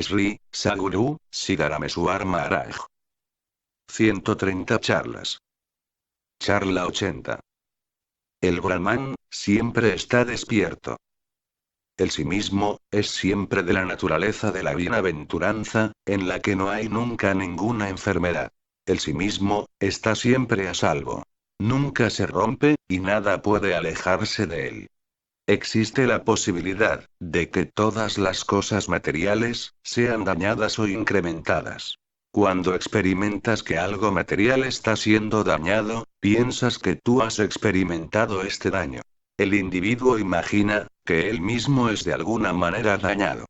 Sri Sadguru Siddharameswar Maharaj. 130 charlas. Charla 80. El Brahman siempre está despierto. El sí mismo es siempre de la naturaleza de la bienaventuranza, en la que no hay nunca ninguna enfermedad. El sí mismo está siempre a salvo. Nunca se rompe, y nada puede alejarse de él. Existe la posibilidad de que todas las cosas materiales sean dañadas o incrementadas. Cuando experimentas que algo material está siendo dañado, piensas que tú has experimentado este daño. El individuo imagina que él mismo es de alguna manera dañado.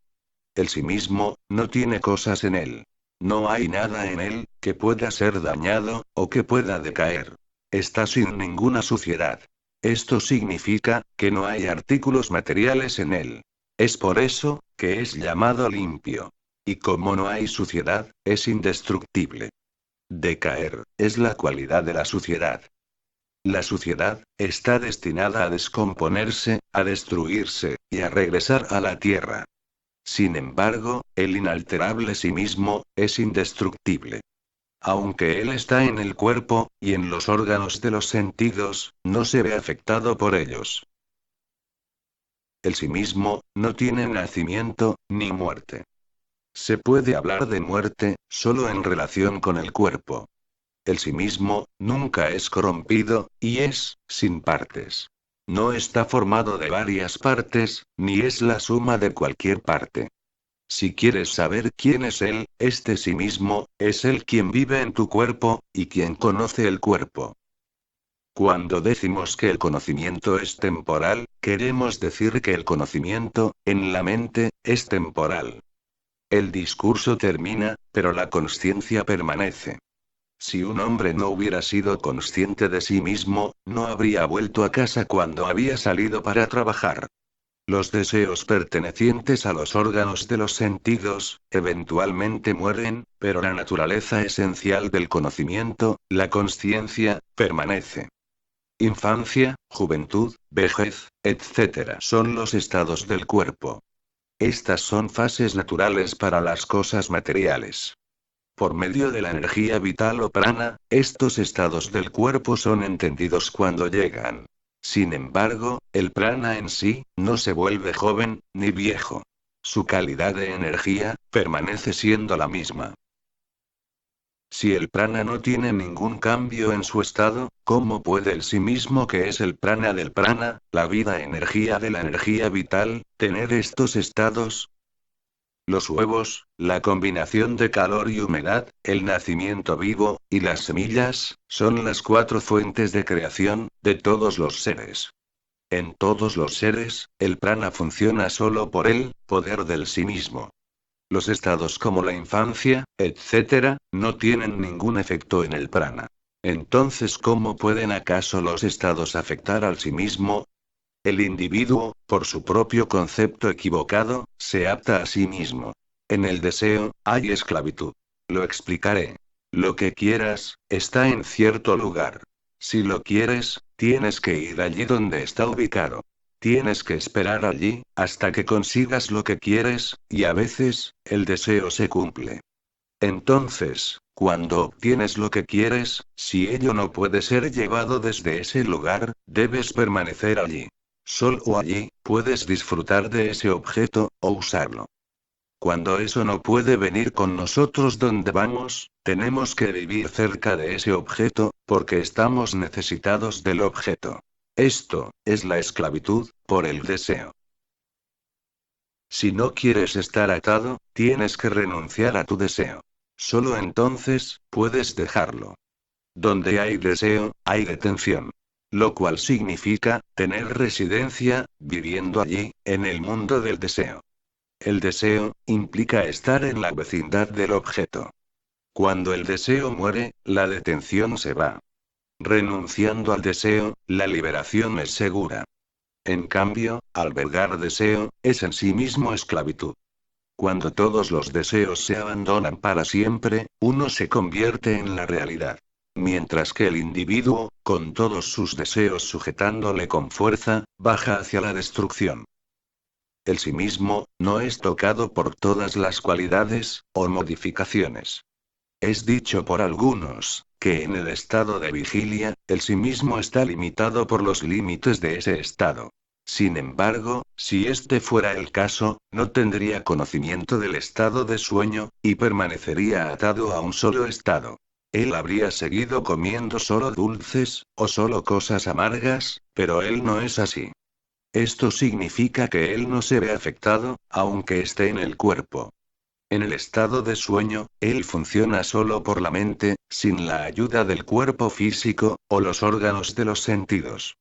El sí mismo no tiene cosas en él. No hay nada en él que pueda ser dañado o que pueda decaer. Está sin ninguna suciedad. Esto significa que no hay artículos materiales en él. Es por eso que es llamado limpio. Y como no hay suciedad, es indestructible. Decaer es la cualidad de la suciedad. La suciedad está destinada a descomponerse, a destruirse, y a regresar a la tierra. Sin embargo, el inalterable sí mismo es indestructible. Aunque él está en el cuerpo, y en los órganos de los sentidos, no se ve afectado por ellos. El sí mismo no tiene nacimiento, ni muerte. Se puede hablar de muerte, solo en relación con el cuerpo. El sí mismo nunca es corrompido, y es sin partes. No está formado de varias partes, ni es la suma de cualquier parte. Si quieres saber quién es él, este sí mismo, es él quien vive en tu cuerpo, y quien conoce el cuerpo. Cuando decimos que el conocimiento es temporal, queremos decir que el conocimiento, en la mente, es temporal. El discurso termina, pero la consciencia permanece. Si un hombre no hubiera sido consciente de sí mismo, no habría vuelto a casa cuando había salido para trabajar. Los deseos pertenecientes a los órganos de los sentidos, eventualmente mueren, pero la naturaleza esencial del conocimiento, la consciencia, permanece. Infancia, juventud, vejez, etc. son los estados del cuerpo. Estas son fases naturales para las cosas materiales. Por medio de la energía vital o prana, estos estados del cuerpo son entendidos cuando llegan. Sin embargo, el prana en sí, no se vuelve joven, ni viejo. Su calidad de energía, permanece siendo la misma. Si el prana no tiene ningún cambio en su estado, ¿cómo puede el sí mismo que es el prana del prana, la vida energía de la energía vital, tener estos estados? Los huevos, la combinación de calor y humedad, el nacimiento vivo, y las semillas, son las 4 fuentes de creación, de todos los seres. En todos los seres, el prana funciona solo por el poder del sí mismo. Los estados como la infancia, etc., no tienen ningún efecto en el prana. Entonces, ¿cómo pueden acaso los estados afectar al sí mismo? El individuo, por su propio concepto equivocado, se ata a sí mismo. En el deseo, hay esclavitud. Lo explicaré. Lo que quieras, está en cierto lugar. Si lo quieres, tienes que ir allí donde está ubicado. Tienes que esperar allí, hasta que consigas lo que quieres, y a veces, el deseo se cumple. Entonces, cuando obtienes lo que quieres, si ello no puede ser llevado desde ese lugar, debes permanecer allí. Solo allí, puedes disfrutar de ese objeto, o usarlo. Cuando eso no puede venir con nosotros donde vamos, tenemos que vivir cerca de ese objeto, porque estamos necesitados del objeto. Esto, es la esclavitud, por el deseo. Si no quieres estar atado, tienes que renunciar a tu deseo. Solo entonces, puedes dejarlo. Donde hay deseo, hay detención. Lo cual significa, tener residencia, viviendo allí, en el mundo del deseo. El deseo, implica estar en la vecindad del objeto. Cuando el deseo muere, la detención se va. Renunciando al deseo, la liberación es segura. En cambio, albergar deseo, es en sí mismo esclavitud. Cuando todos los deseos se abandonan para siempre, uno se convierte en la realidad. Mientras que el individuo, con todos sus deseos sujetándole con fuerza, baja hacia la destrucción. el sí mismo, no es tocado por todas las cualidades, o modificaciones. Es dicho por algunos, que en el estado de vigilia, el sí mismo está limitado por los límites de ese estado. Sin embargo, si este fuera el caso, no tendría conocimiento del estado de sueño, y permanecería atado a un solo estado. Él habría seguido comiendo solo dulces, o solo cosas amargas, pero él no es así. Esto significa que él no se ve afectado, aunque esté en el cuerpo. En el estado de sueño, él funciona solo por la mente, sin la ayuda del cuerpo físico, o los órganos de los sentidos.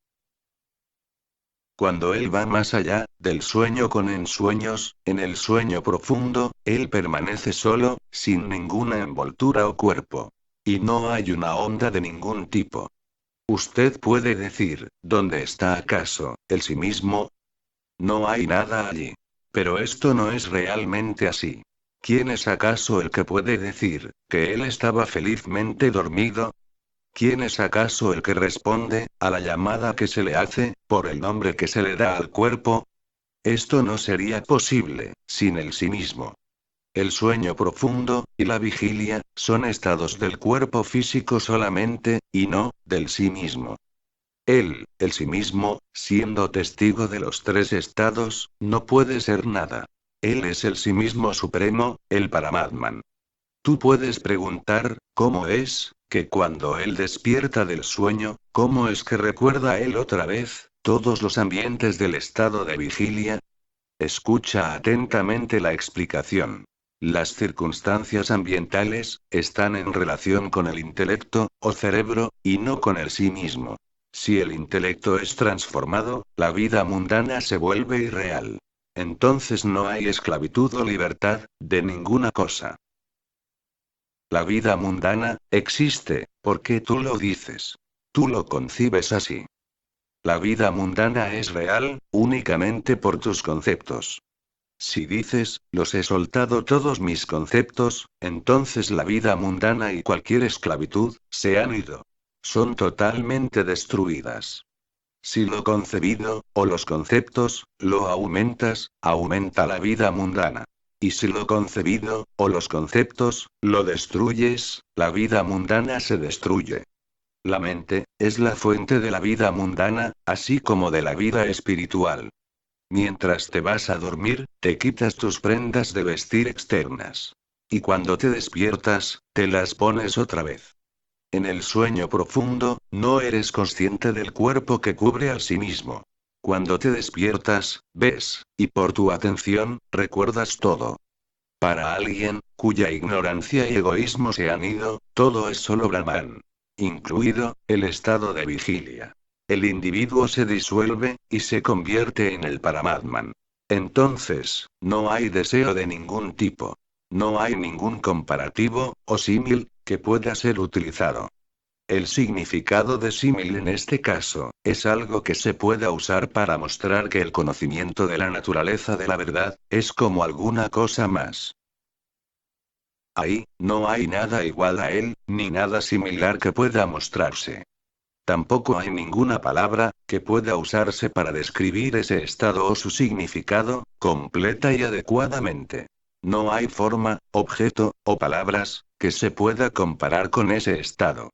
Cuando él va más allá, del sueño con ensueños, en el sueño profundo, él permanece solo, sin ninguna envoltura o cuerpo. Y no hay una onda de ningún tipo. Usted puede decir, ¿dónde está acaso, el sí mismo? No hay nada allí. Pero esto no es realmente así. ¿Quién es acaso el que puede decir, que él estaba felizmente dormido? ¿Quién es acaso el que responde, a la llamada que se le hace, por el nombre que se le da al cuerpo? Esto no sería posible, sin el sí mismo. El sueño profundo, y la vigilia, son estados del cuerpo físico solamente, y no, del sí mismo. Él, el sí mismo, siendo testigo de los tres estados, no puede ser nada. Él es el sí mismo supremo, el Paramatman. Tú puedes preguntar, ¿cómo es, que cuando él despierta del sueño, cómo es que recuerda él otra vez, todos los ambientes del estado de vigilia? Escucha atentamente la explicación. Las circunstancias ambientales, están en relación con el intelecto, o cerebro, y no con el sí mismo. Si el intelecto es transformado, la vida mundana se vuelve irreal. Entonces no hay esclavitud o libertad, de ninguna cosa. La vida mundana, existe, porque tú lo dices. Tú lo concibes así. La vida mundana es real, únicamente por tus conceptos. Si dices, los he soltado todos mis conceptos, entonces la vida mundana y cualquier esclavitud, se han ido. Son totalmente destruidas. Si lo concebido, o los conceptos, lo aumentas, aumenta la vida mundana. Y si lo concebido, o los conceptos, lo destruyes, la vida mundana se destruye. La mente, es la fuente de la vida mundana, así como de la vida espiritual. Mientras te vas a dormir, te quitas tus prendas de vestir externas. Y cuando te despiertas, te las pones otra vez. En el sueño profundo, no eres consciente del cuerpo que cubre a sí mismo. Cuando te despiertas, ves, y por tu atención, recuerdas todo. Para alguien, cuya ignorancia y egoísmo se han ido, todo es solo Brahman. Incluido, el estado de vigilia. El individuo se disuelve, y se convierte en el Paramatman. Entonces, no hay deseo de ningún tipo. No hay ningún comparativo, o símil, que pueda ser utilizado. El significado de símil en este caso, es algo que se pueda usar para mostrar que el conocimiento de la naturaleza de la verdad, es como alguna cosa más. Ahí, no hay nada igual a él, ni nada similar que pueda mostrarse. Tampoco hay ninguna palabra, que pueda usarse para describir ese estado o su significado, completa y adecuadamente. No hay forma, objeto, o palabras, que se pueda comparar con ese estado.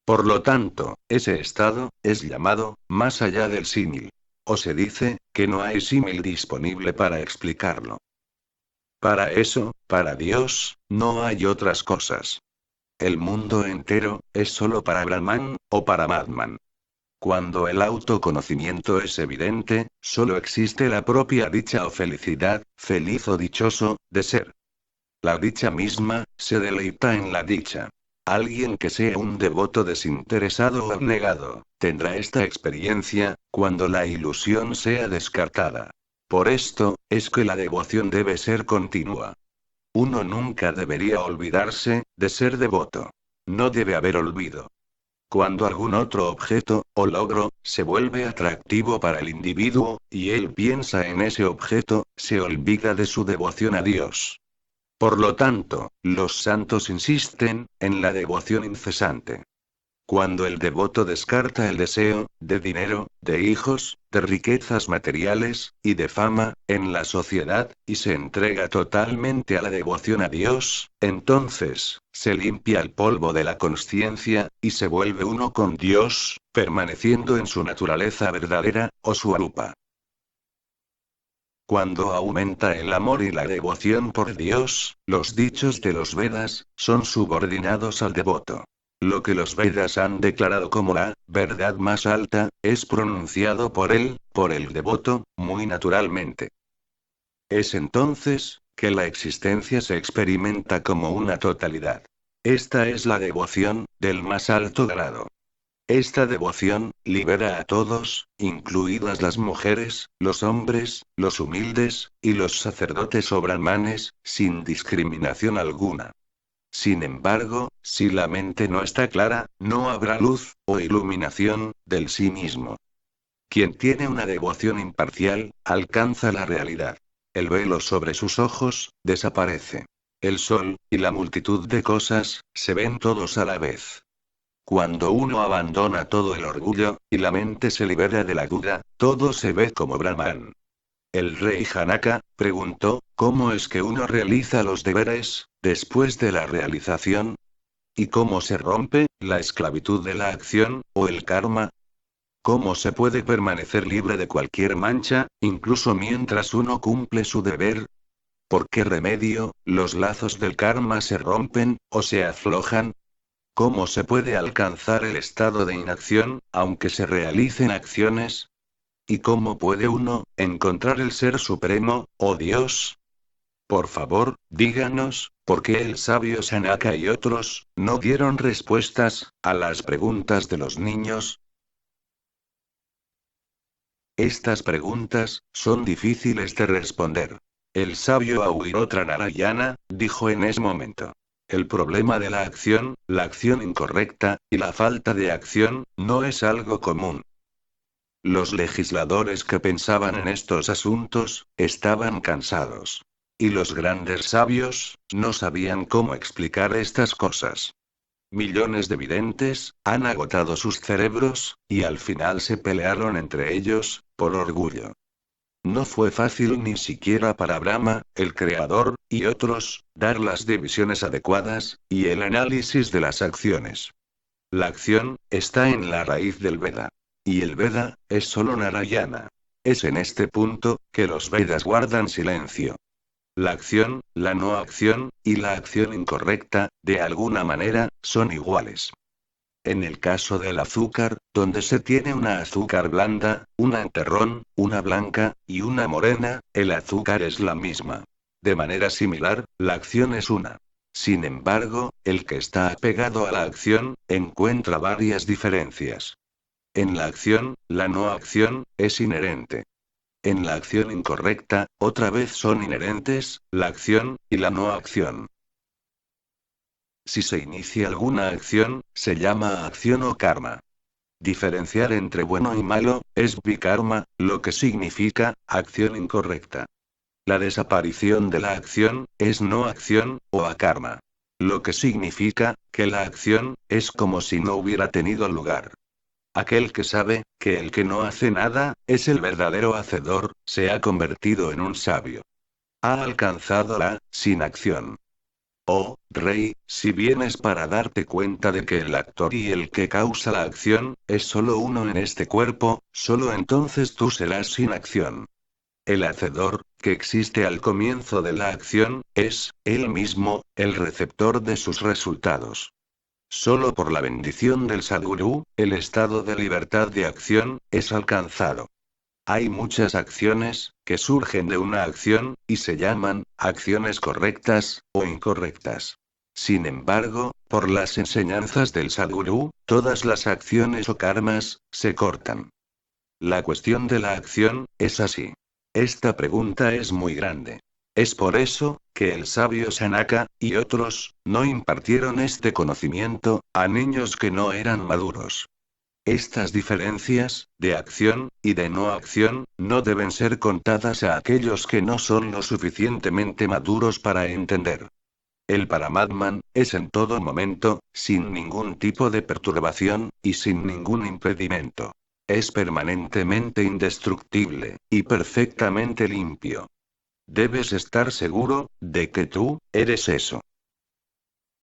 Por lo tanto, ese estado, es llamado, más allá del símil. O se dice, que no hay símil disponible para explicarlo. Para eso, para Dios, no hay otras cosas. El mundo entero, es solo para Brahman, o para Madman. Cuando el autoconocimiento es evidente, solo existe la propia dicha o felicidad, feliz o dichoso, de ser. La dicha misma, se deleita en la dicha. Alguien que sea un devoto desinteresado o abnegado, tendrá esta experiencia, cuando la ilusión sea descartada. Por esto, es que la devoción debe ser continua. Uno nunca debería olvidarse, de ser devoto. No debe haber olvido. Cuando algún otro objeto, o logro, se vuelve atractivo para el individuo, y él piensa en ese objeto, se olvida de su devoción a Dios. Por lo tanto, los santos insisten, en la devoción incesante. Cuando el devoto descarta el deseo, de dinero, de hijos, de riquezas materiales, y de fama, en la sociedad, y se entrega totalmente a la devoción a Dios, entonces, se limpia el polvo de la consciencia, y se vuelve uno con Dios, permaneciendo en su naturaleza verdadera, o su arupa. Cuando aumenta el amor y la devoción por Dios, los dichos de los Vedas son subordinados al devoto. Lo que los Vedas han declarado como la verdad más alta, es pronunciado por el devoto, muy naturalmente. Es entonces, que la existencia se experimenta como una totalidad. Esta es la devoción, del más alto grado. Esta devoción, libera a todos, incluidas las mujeres, los hombres, los humildes, y los sacerdotes o brahmanes, sin discriminación alguna. Sin embargo, si la mente no está clara, no habrá luz, o iluminación, del sí mismo. Quien tiene una devoción imparcial, alcanza la realidad. El velo sobre sus ojos, desaparece. El sol, y la multitud de cosas, se ven todos a la vez. Cuando uno abandona todo el orgullo, y la mente se libera de la duda, todo se ve como Brahman. El rey Janaka preguntó, ¿cómo es que uno realiza los deberes, después de la realización? ¿Y cómo se rompe la esclavitud de la acción, o el karma? ¿Cómo se puede permanecer libre de cualquier mancha, incluso mientras uno cumple su deber? ¿Por qué remedio, los lazos del karma se rompen, o se aflojan? ¿Cómo se puede alcanzar el estado de inacción, aunque se realicen acciones? ¿Y cómo puede uno encontrar el Ser Supremo, oh Dios? Por favor, díganos, ¿por qué el sabio Sanaka y otros no dieron respuestas a las preguntas de los niños? Estas preguntas son difíciles de responder. El sabio Avirotra Narayana dijo en ese momento: el problema de la acción incorrecta, y la falta de acción, no es algo común. Los legisladores que pensaban en estos asuntos, estaban cansados. Y los grandes sabios, no sabían cómo explicar estas cosas. Millones de videntes, han agotado sus cerebros, y al final se pelearon entre ellos, por orgullo. No fue fácil ni siquiera para Brahma, el creador, y otros, dar las divisiones adecuadas, y el análisis de las acciones. La acción, está en la raíz del Veda. Y el Veda, es solo Narayana. Es en este punto, que los Vedas guardan silencio. La acción, la no acción, y la acción incorrecta, de alguna manera, son iguales. En el caso del azúcar, donde se tiene una azúcar blanda, una terrón, una blanca, y una morena, el azúcar es la misma. De manera similar, la acción es una. Sin embargo, el que está apegado a la acción, encuentra varias diferencias. En la acción, la no acción, es inherente. En la acción incorrecta, otra vez son inherentes, la acción, y la no acción. Si se inicia alguna acción, se llama acción o karma. Diferenciar entre bueno y malo, es vikarma, lo que significa, acción incorrecta. La desaparición de la acción, es no acción, o akarma. Lo que significa, que la acción, es como si no hubiera tenido lugar. Aquel que sabe, que el que no hace nada, es el verdadero hacedor, se ha convertido en un sabio. Ha alcanzado la, sin acción. Oh, Rey, si vienes para darte cuenta de que el actor y el que causa la acción, es solo uno en este cuerpo, solo entonces tú serás sin acción. El hacedor, que existe al comienzo de la acción, es, él mismo, el receptor de sus resultados. Solo por la bendición del Sadgurú, el estado de libertad de acción, es alcanzado. Hay muchas acciones, que surgen de una acción, y se llaman, acciones correctas, o incorrectas. Sin embargo, por las enseñanzas del Sadgurú, todas las acciones o karmas, se cortan. La cuestión de la acción, es así. Esta pregunta es muy grande. Es por eso, que el sabio Sanaka, y otros, no impartieron este conocimiento, a niños que no eran maduros. Estas diferencias, de acción, y de no acción, no deben ser contadas a aquellos que no son lo suficientemente maduros para entender. El Paramatman es en todo momento, sin ningún tipo de perturbación, y sin ningún impedimento. Es permanentemente indestructible, y perfectamente limpio. Debes estar seguro, de que tú, eres eso.